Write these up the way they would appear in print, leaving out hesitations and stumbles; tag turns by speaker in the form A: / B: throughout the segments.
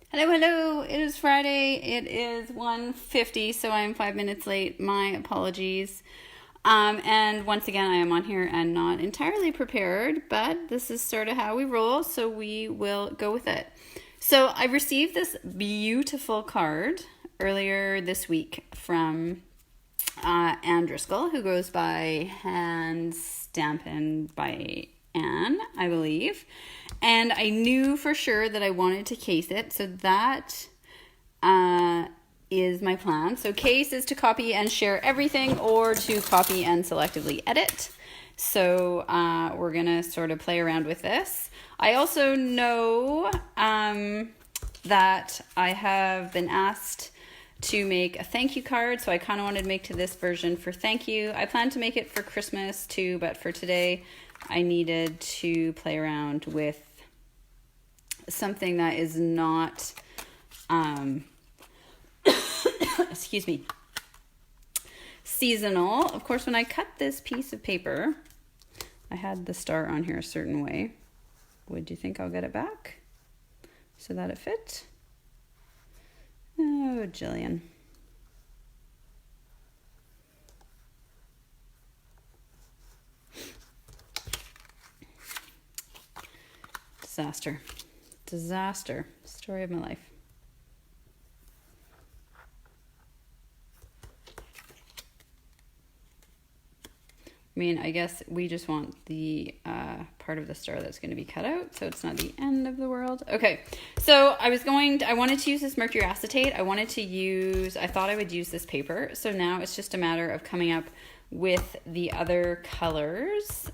A: Hello, hello. It is Friday. It is 1:50, so I am 5 minutes late. My apologies. And once again, I am on here and not entirely prepared, but this is sort of how we roll, so we will go with it. So I received this beautiful card earlier this week from Anne Driscoll, who goes by Hand Stampin by Anne, I believe. And I knew for sure that I wanted to case it, so that is my plan. So case is to copy and share everything, or to copy and selectively edit. So we're going to sort of play around with this. I also know that I have been asked to make a thank you card, so I kind of wanted to make to this version for thank you. I plan to make it for Christmas too, but for today I needed to play around with something that is not excuse me, seasonal. Of course, when I cut this piece of paper, I had the star on here a certain way. Would you think I'll get it back so that it fit? Oh, Jillian. Disaster. Story of my life. I mean, I guess we just want the part of the star that's going to be cut out, so it's not the end of the world. Okay, so I wanted to use this mercury acetate. I thought I would use this paper. So now it's just a matter of coming up with the other colors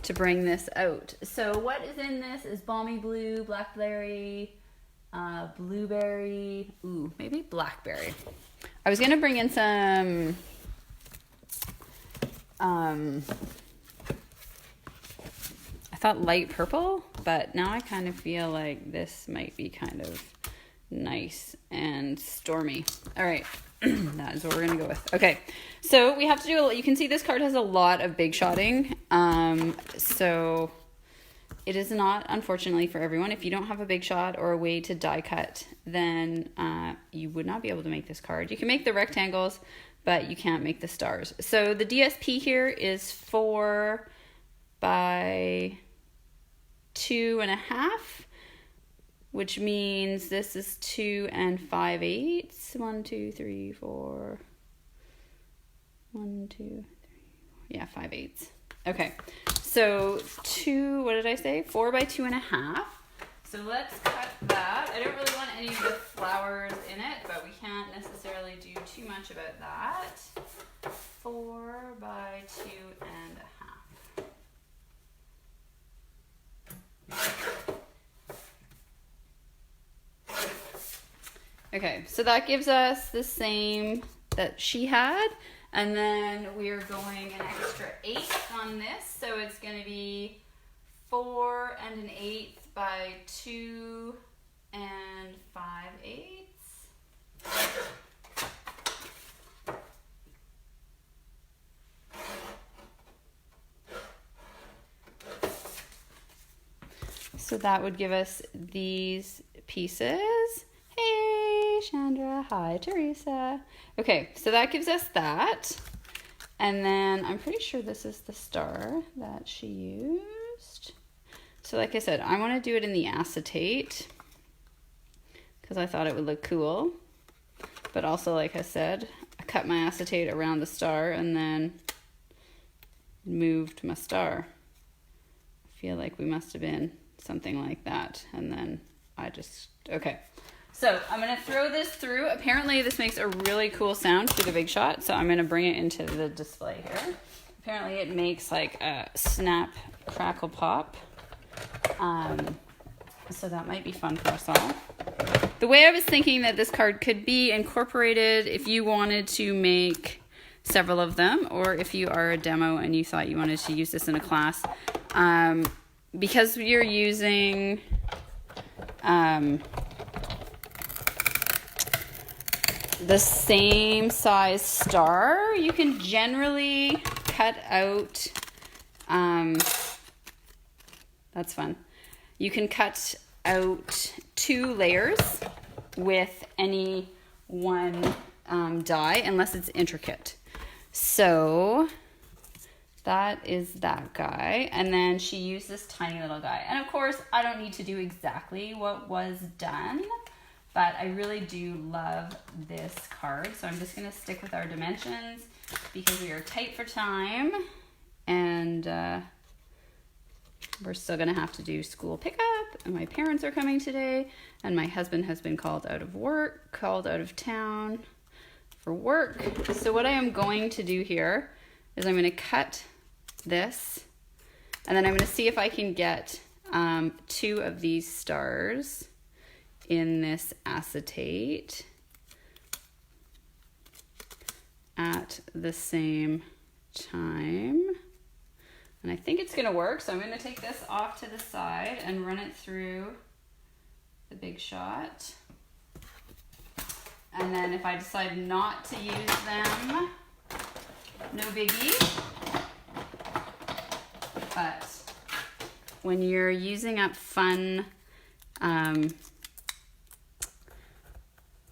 A: to bring this out. So what is in this is balmy blue, blackberry, blueberry, maybe blackberry. I was going to bring in some I thought light purple, but now I kind of feel like this might be kind of nice and stormy. All right, that is what we're gonna go with. Okay, so we have to do you can see this card has a lot of big shotting, so it is not, unfortunately, for everyone. If you don't have a big shot or a way to die cut, then you would not be able to make this card. You can make the rectangles, but you can't make the stars. So the DSP here is 4 by 2.5, which means this is 2 5/8. 1, 2, 3, 4. 1, 2, 3, 4. Yeah, 5/8. Okay, so 4 by 2.5. So let's cut that. I don't really want any of the flowers in it, but we can't necessarily do too much about that. 4 by 2.5. Okay, so that gives us the same that she had. And then we're going an extra 1/8 on this. So it's going to be 4 1/8 by 2 5/8. So that would give us these pieces. Hey, Chandra. Hi, Teresa. Okay, so that gives us that. And then I'm pretty sure this is the star that she used. So like I said, I want to do it in the acetate because I thought it would look cool. But also, like I said, I cut my acetate around the star and then moved my star. I feel like we must have been something like that. And then okay. So I'm going to throw this through. Apparently this makes a really cool sound through the big shot. So I'm going to bring it into the display here. Apparently it makes like a snap, crackle, pop. So that might be fun for us all. The way I was thinking that this card could be incorporated if you wanted to make several of them, or if you are a demo and you thought you wanted to use this in a class, because you're using the same size star, you can generally cut out, that's fun. You can cut out 2 layers with any one die unless it's intricate. So that is that guy. And then she used this tiny little guy. And of course, I don't need to do exactly what was done, but I really do love this card. So I'm just gonna stick with our dimensions because we are tight for time, and we're still gonna have to do school pickup, and my parents are coming today, and my husband has been called out of town for work. So what I am going to do here is I'm gonna cut this, and then I'm gonna see if I can get 2 of these stars in this acetate at the same time. And I think it's gonna work, so I'm gonna take this off to the side and run it through the Big Shot. And then if I decide not to use them, no biggie. But when you're using up fun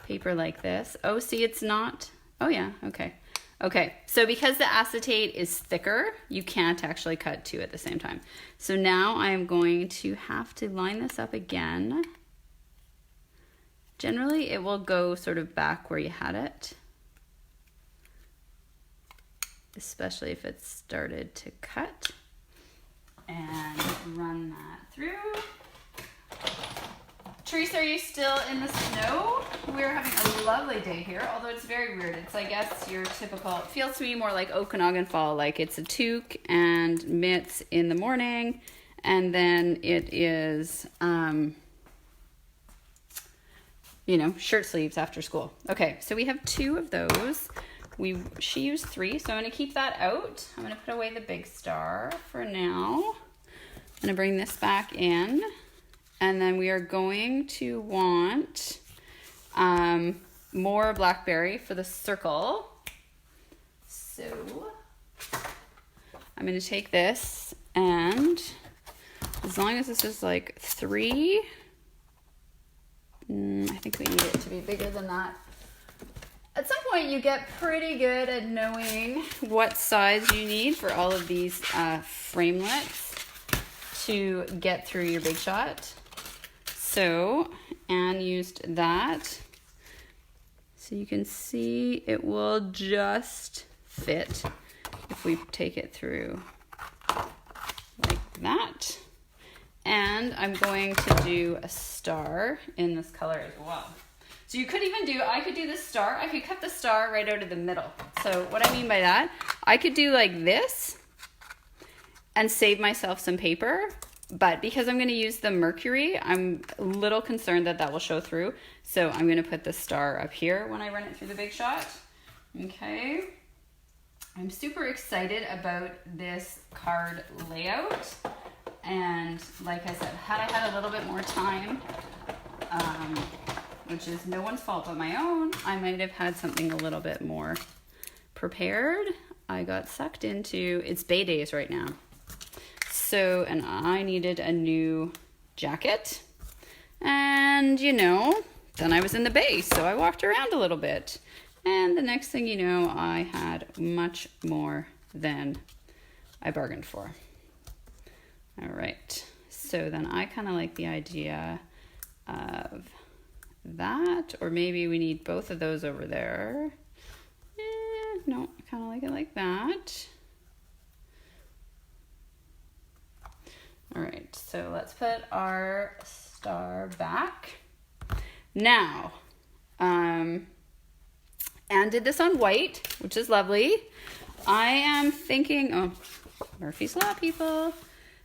A: paper like this, oh, see, it's not, oh yeah, okay. Okay, so because the acetate is thicker, you can't actually cut 2 at the same time. So now I'm going to have to line this up again. Generally, it will go sort of back where you had it, especially if it's started to cut. And run that through. Teresa, are you still in the snow? We're having a lovely day here, although it's very weird. It's, I guess, your typical, it feels to me more like Okanagan fall, like it's a toque and mitts in the morning, and then it is, you know, shirt sleeves after school. Okay, so we have 2 of those. She used 3, so I'm gonna keep that out. I'm gonna put away the big star for now. I'm gonna bring this back in, and then we are going to want more blackberry for the circle. So I'm gonna take this, and as long as this is like 3, I think we need it to be bigger than that. At some point, you get pretty good at knowing what size you need for all of these framelits to get through your Big Shot. So Anne used that. So you can see it will just fit if we take it through like that. And I'm going to do a star in this color as well. So you could even do, I could do the star, I could cut the star right out of the middle. So what I mean by that, I could do like this and save myself some paper, but because I'm gonna use the mercury, I'm a little concerned that that will show through. So I'm gonna put the star up here when I run it through the Big Shot. Okay. I'm super excited about this card layout. And like I said, had I had a little bit more time, which is no one's fault but my own, I might have had something a little bit more prepared. I got sucked into, it's Bay Days right now. So, and I needed a new jacket. And, you know, then I was in the Bay, so I walked around a little bit. And the next thing you know, I had much more than I bargained for. All right, so then I kind of like the idea of that, or maybe we need both of those over there. No, I kind of like it like that. All right, so let's put our star back. Now, Anne did this on white, which is lovely. I am thinking, oh, Murphy's Law people,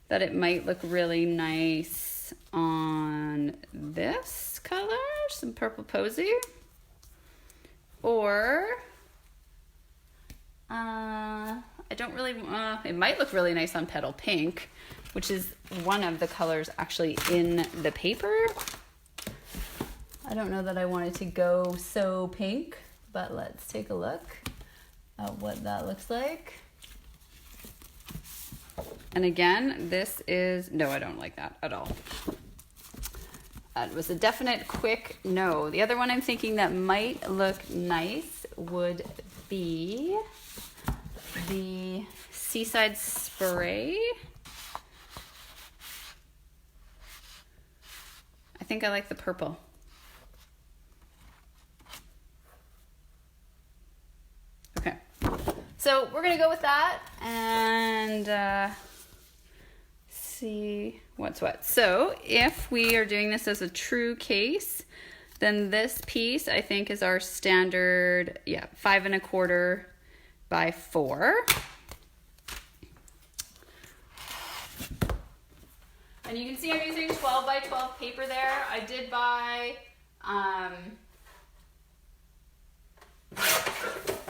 A: that it might look really nice on this color, some purple posy. Or, I don't really, it might look really nice on Petal Pink, which is one of the colors actually in the paper. I don't know that I wanted to go so pink, but let's take a look at what that looks like. And again, this is, no, I don't like that at all. That was a definite quick no. The other one I'm thinking that might look nice would be the Seaside Spray. I think I like the purple. Okay, so we're gonna go with that and see what's what. So if we are doing this as a true case, then this piece I think is our standard, 5 1/4 by 4. And you can see I'm using 12 by 12 paper there. I did buy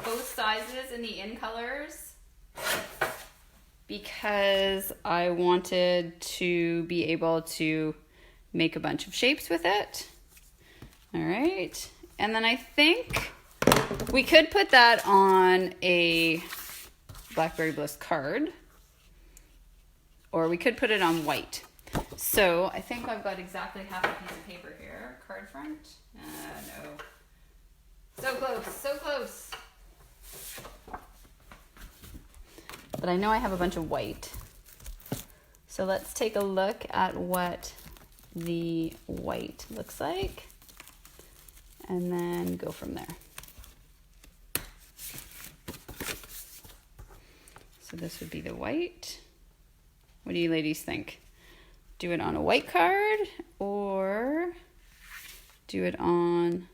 A: both sizes in the in colors because I wanted to be able to make a bunch of shapes with it. All right. And then I think we could put that on a Blackberry Bliss card, or we could put it on white. So I think I've got exactly half a piece of paper here. Card front? No. So close, so close. But I know I have a bunch of white. So let's take a look at what the white looks like and then go from there. So this would be the white. What do you ladies think? Do it on a white card or do it on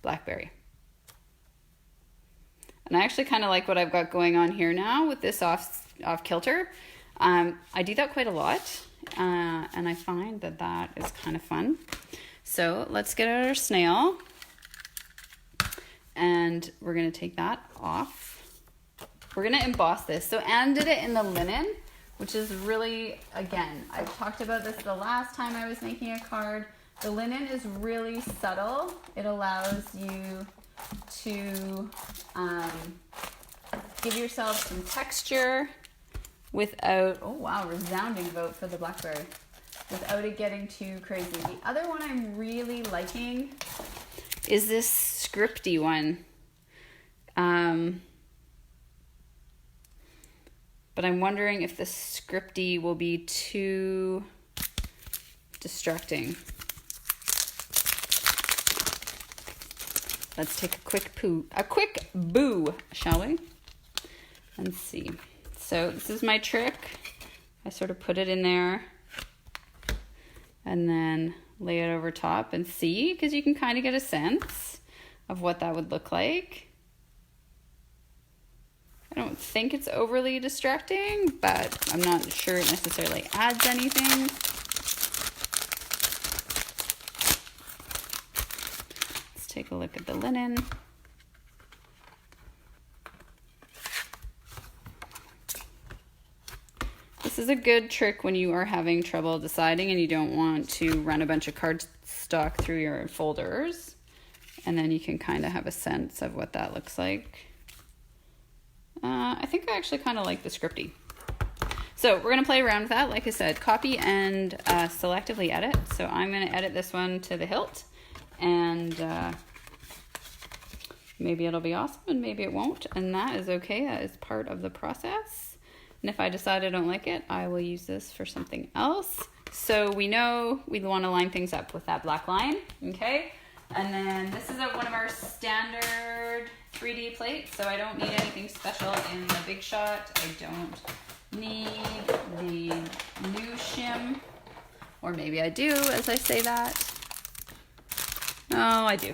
A: Blackberry? And I actually kind of like what I've got going on here now with this off kilter. I do that quite a lot, and I find that that is kind of fun. So let's get out our snail, and we're gonna take that off. We're gonna emboss this. So Anne did it in the linen, which is really, again, I've talked about this the last time I was making a card. The linen is really subtle. It allows you to give yourself some texture without, oh wow, resounding vote for the Blackberry, without it getting too crazy. The other one I'm really liking is this scripty one. But I'm wondering if the scripty will be too distracting. Let's take a quick boo, shall we? And see. So this is my trick. I sort of put it in there and then lay it over top and see, because you can kind of get a sense of what that would look like. I don't think it's overly distracting, but I'm not sure it necessarily adds anything. Let's take a look at the linen. This is a good trick when you are having trouble deciding and you don't want to run a bunch of cardstock through your folders. And then you can kind of have a sense of what that looks like. I think I actually kind of like the scripty. So we're going to play around with that. Like I said, copy and selectively edit. So I'm going to edit this one to the hilt. And maybe it'll be awesome and maybe it won't. And that is okay. That is part of the process. And if I decide I don't like it, I will use this for something else. So we know we want to line things up with that black line. Okay. And then this is one of our standard 3D plates, so I don't need anything special in the Big Shot. I don't need the new shim, or maybe I do as I say that. Oh, I do.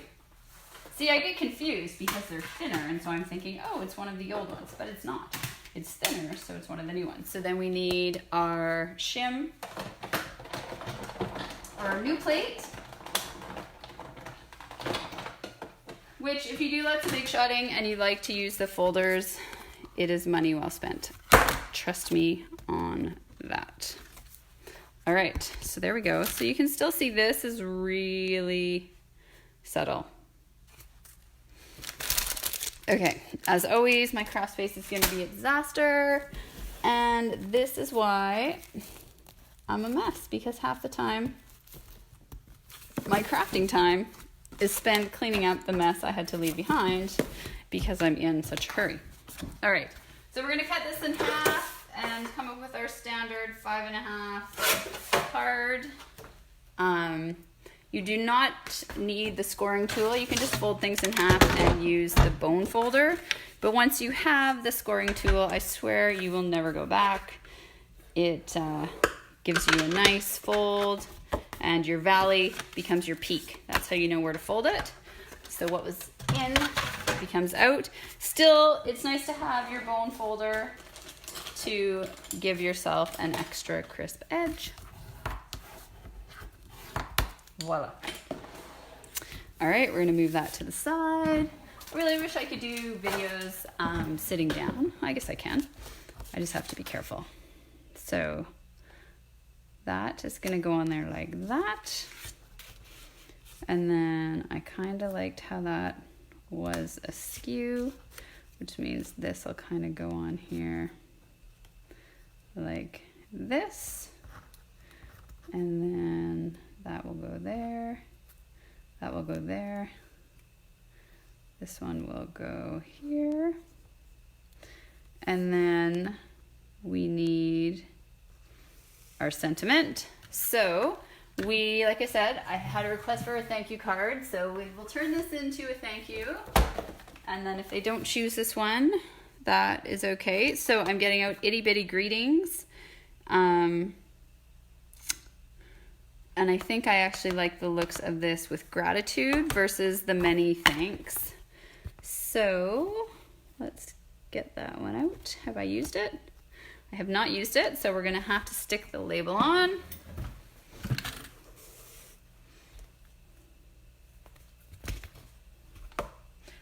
A: See, I get confused because they're thinner, and so I'm thinking, oh, it's one of the old ones, but it's not. It's thinner, so it's one of the new ones. So then we need our shim, our new plate, which if you do lots of big shotting and you like to use the folders, it is money well spent. Trust me on that. All right, so there we go. So you can still see this is really subtle. Okay, as always, my craft space is gonna be a disaster. And this is why I'm a mess, because half the time my crafting time is spent cleaning up the mess I had to leave behind because I'm in such a hurry. All right, so we're gonna cut this in half and come up with our standard 5.5 card. You do not need the scoring tool. You can just fold things in half and use the bone folder. But once you have the scoring tool, I swear you will never go back. It gives you a nice fold, and your valley becomes your peak. That's how you know where to fold it. So what was in becomes out. Still, it's nice to have your bone folder to give yourself an extra crisp edge. Voila. All right, we're gonna move that to the side. I really wish I could do videos sitting down. I guess I can. I just have to be careful. So that is gonna go on there like that. And then I kind of liked how that was askew, which means this will kind of go on here like this. And then that will go there. That will go there. This one will go here. And then we need our sentiment. So we, like I said, I had a request for a thank you card, so we will turn this into a thank you. And then if they don't choose this one, that is okay. So I'm getting out itty bitty greetings. And I think I actually like the looks of this with gratitude versus the many thanks. So let's get that one out. Have I used it? I have not used it, so we're gonna have to stick the label on.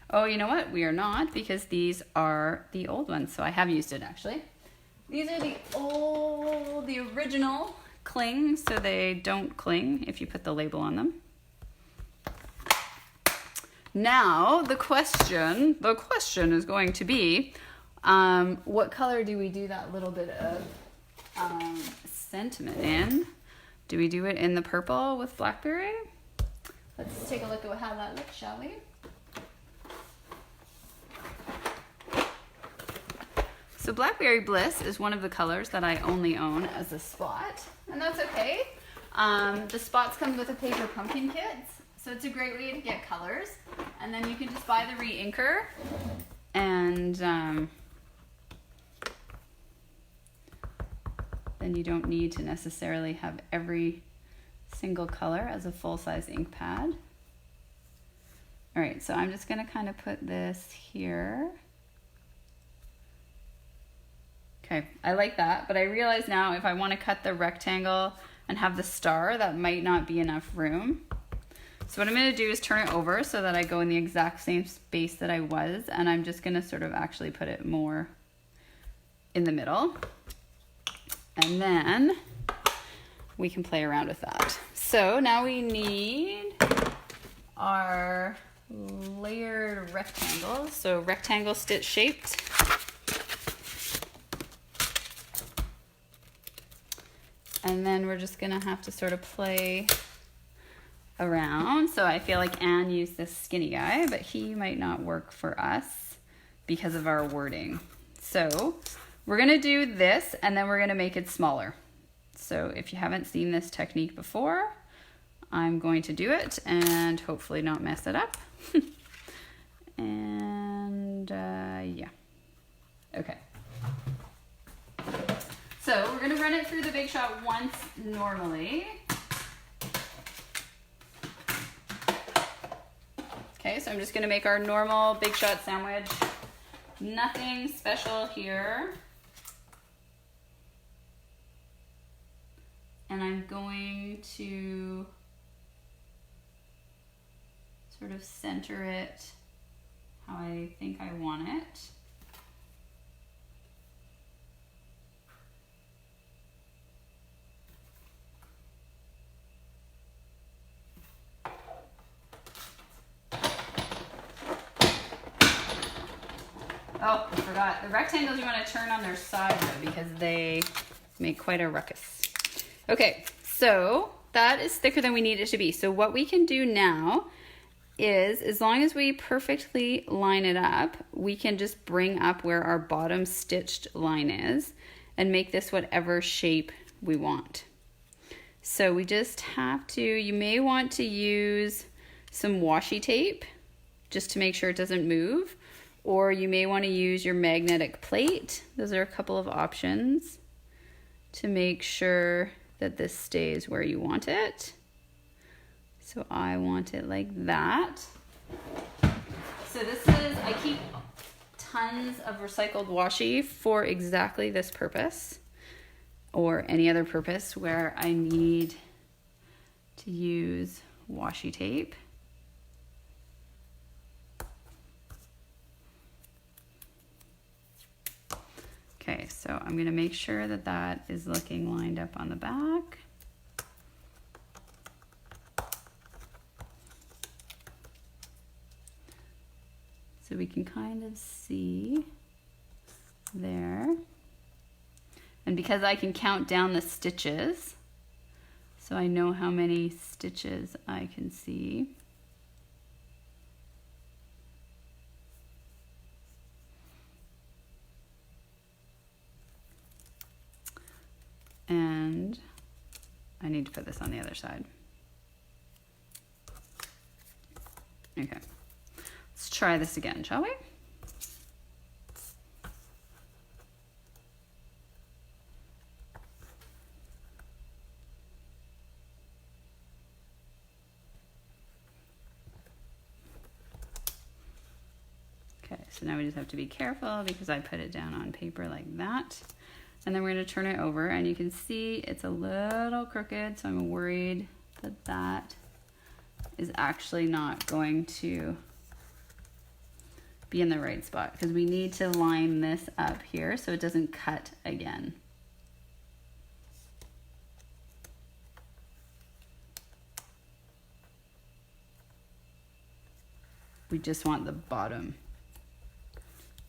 A: Oh, you know what? We are not, because these are the old ones, so I have used it actually. These are the original cling, so they don't cling if you put the label on them. Now the question is going to be, what color do we do that little bit of sentiment in? Do we do it in the purple with blackberry? Let's take a look at how that looks, shall we? So Blackberry Bliss is one of the colors that I only own as a spot, and that's okay. The spots come with a paper pumpkin kit, so it's a great way to get colors. And then you can just buy the re-inker, and then you don't need to necessarily have every single color as a full-size ink pad. All right, so I'm just gonna kind of put this here. Okay, I like that, but I realize now if I want to cut the rectangle and have the star, that might not be enough room. So what I'm going to do is turn it over so that I go in the exact same space that I was, and I'm just going to sort of actually put it more in the middle. And then we can play around with that. So now we need our layered rectangles, so rectangle stitch shaped. And then we're just gonna have to sort of play around. So I feel like Anne used this skinny guy, but he might not work for us because of our wording. So we're gonna do this, and then we're gonna make it smaller. So if you haven't seen this technique before, I'm going to do it and hopefully not mess it up. And yeah, okay. So we're gonna run it through the Big Shot once normally. Okay, so I'm just gonna make our normal Big Shot sandwich. Nothing special here. And I'm going to sort of center it how I think I want it. Oh, I forgot. The rectangles you want to turn on their side though, because they make quite a ruckus. Okay, so that is thicker than we need it to be. So what we can do now is, as long as we perfectly line it up, we can just bring up where our bottom stitched line is and make this whatever shape we want. So we just have to, you may want to use some washi tape just to make sure it doesn't move, or you may want to use your magnetic plate. Those are a couple of options to make sure that this stays where you want it. So I want it like that. So this is, I keep tons of recycled washi for exactly this purpose, or any other purpose where I need to use washi tape. Okay, so I'm gonna make sure that that is looking lined up on the back. So we can kind of see there. And because I can count down the stitches, so I know how many stitches I can see. And I need to put this on the other side. Okay, let's try this again, shall we? Okay, so now we just have to be careful because I put it down on paper like that. And then we're going to turn it over, and you can see it's a little crooked, so I'm worried that that is actually not going to be in the right spot, because we need to line this up here so it doesn't cut again. We just want the bottom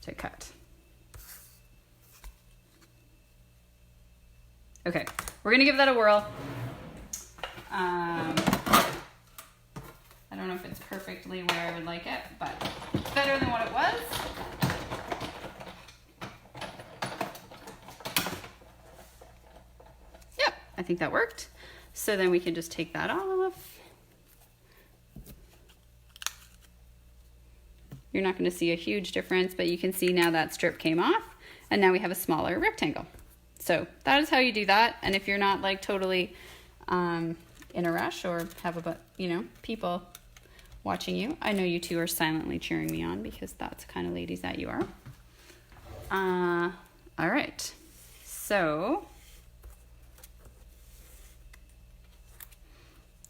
A: to cut. Okay, we're gonna give that a whirl. I don't know if it's perfectly where I would like it, but better than what it was. Yep, I think that worked. So then we can just take that off. You're not gonna see a huge difference, but you can see now that strip came off, and now we have a smaller rectangle. So that is how you do that. And if you're not like totally in a rush or have a, people watching you, I know you two are silently cheering me on because that's the kind of ladies that you are. All right, so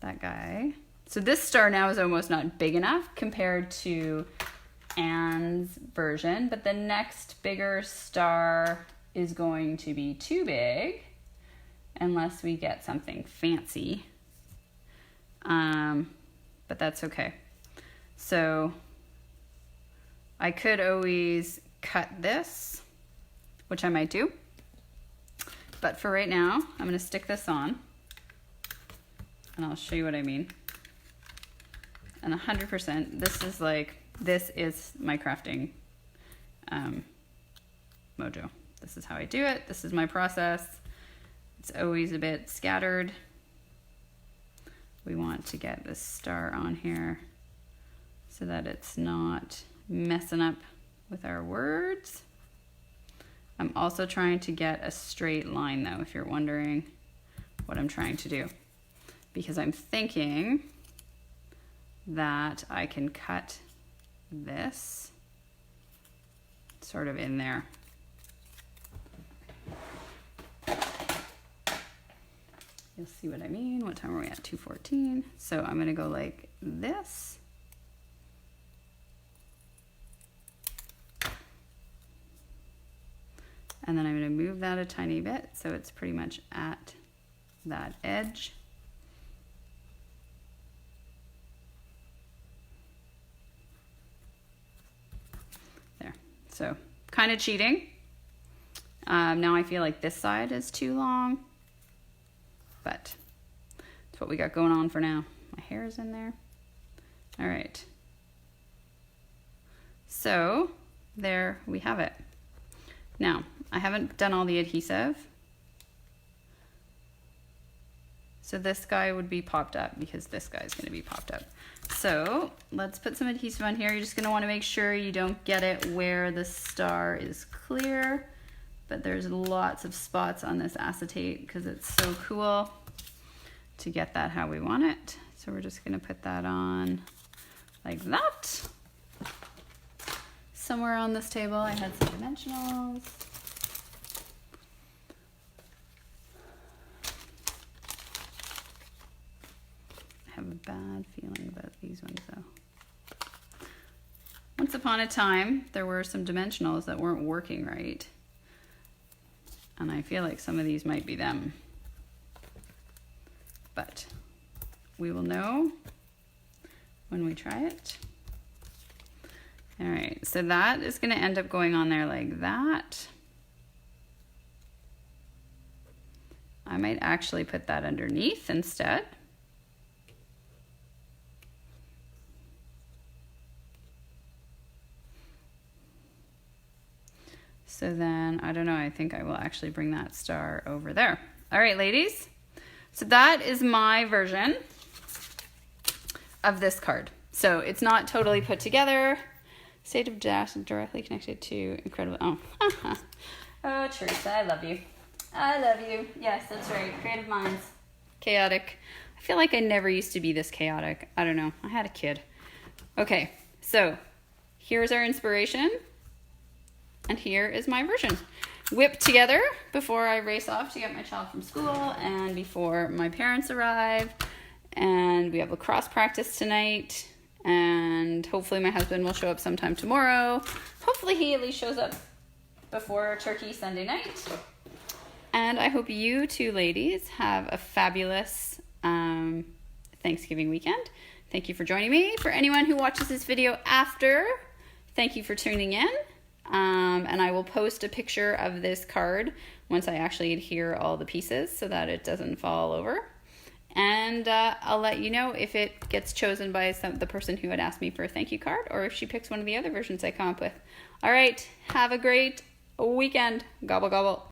A: that guy. So this star now is almost not big enough compared to Anne's version, but the next bigger star is going to be too big unless we get something fancy. But that's okay. So I could always cut this, which I might do. But for right now, I'm gonna stick this on and I'll show you what I mean. And 100%, this is my crafting mojo. This is how I do it. This is my process. It's always a bit scattered. We want to get this star on here so that it's not messing up with our words. I'm also trying to get a straight line though, if you're wondering what I'm trying to do, because I'm thinking that I can cut this sort of in there. You'll see what I mean. What time are we at? 2:14. So I'm gonna go like this. And then I'm gonna move that a tiny bit so it's pretty much at that edge. There, so kind of cheating. Now I feel like this side is too long, but That's what we got going on for now. My hair is in there. All right. So there we have it. Now, I haven't done all the adhesive. So this guy would be popped up because this guy is going to be popped up. So let's put some adhesive on here. You're just going to want to make sure you don't get it where the star is clear, but there's lots of spots on this acetate because it's so cool to get that how we want it. So we're just going to put that on like that. Somewhere on this table I had some dimensionals. I have a bad feeling about these ones though. Once upon a time, there were some dimensionals that weren't working right. And I feel like some of these might be them. But we will know when we try it. All right, so that is gonna end up going on there like that. I might actually put that underneath instead. So then, I don't know, I think I will actually bring that star over there. All right, ladies. So that is my version of this card. So it's not totally put together. State of dash directly connected to incredible, oh. Oh, Teresa, I love you. I love you. Yes, that's right, creative minds. Chaotic. I feel like I never used to be this chaotic. I don't know, I had a kid. Okay, so here's our inspiration. And here is my version. Whipped together before I race off to get my child from school and before my parents arrive. And we have lacrosse practice tonight. And hopefully my husband will show up sometime tomorrow. Hopefully he at least shows up before Turkey Sunday night. And I hope you two ladies have a fabulous Thanksgiving weekend. Thank you for joining me. For anyone who watches this video after, thank you for tuning in. And I will post a picture of this card once I actually adhere all the pieces so that it doesn't fall over. And I'll let you know if it gets chosen by the person who had asked me for a thank you card or if she picks one of the other versions I come up with. All right, have a great weekend. Gobble, gobble.